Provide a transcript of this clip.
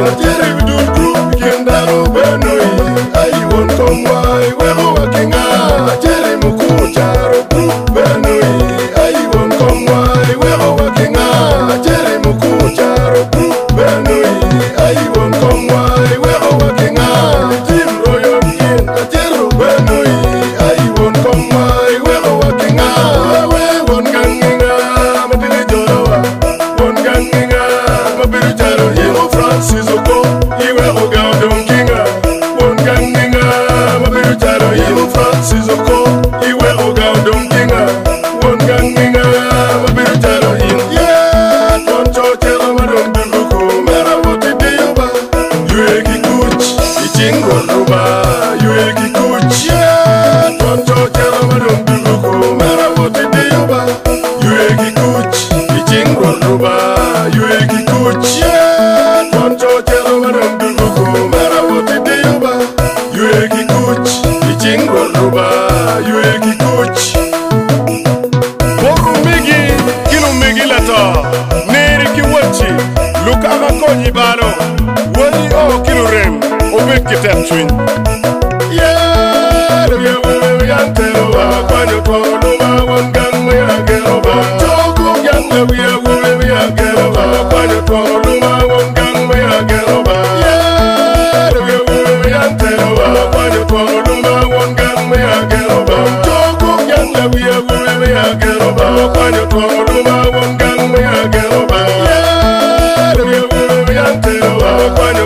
Ajere vidul group kendaro benoi ai won komwai wego wakinga ajere muku charo group benoi ai won komwai wego wakinga ajere muku charo group benoi ai won komwai wego wakinga tim royo kin ajero benoi ai won komwai wego wakinga we won ganginga madili jorowa won ganginga mabiru charo yego Francis Oko iwe oga donkinga won ganginga mabiru charo yego Francis Oko iwe oga donkinga won ganginga mabiru charo yeah tonto chero madon duguko mera woti diyoba yue kikuch ichingo ruba yue kikuch yeah tonto chero madon duguko mera woti diyoba yue kikuch ichingo ruba yue kikuch yeah tonto chero madon duguko mera woti diyoba yue kikuch ichingo ruba yue kikuch boru migi kinu migi lato neri ki wachi luka aga konyi baro wani o kinu rem obek kitet twin yeah we yantero wa kwanyo tolo ma wangang me agero ba togo yanga we agero ba kwanyo tolo ma wangang me agero ba yeah we yantero wa kwanyo tolo ma wangang me agero ba togo yanga we agero ba kwanyo tolo ma wangang me agero ba yeah we yantero wa kwanyo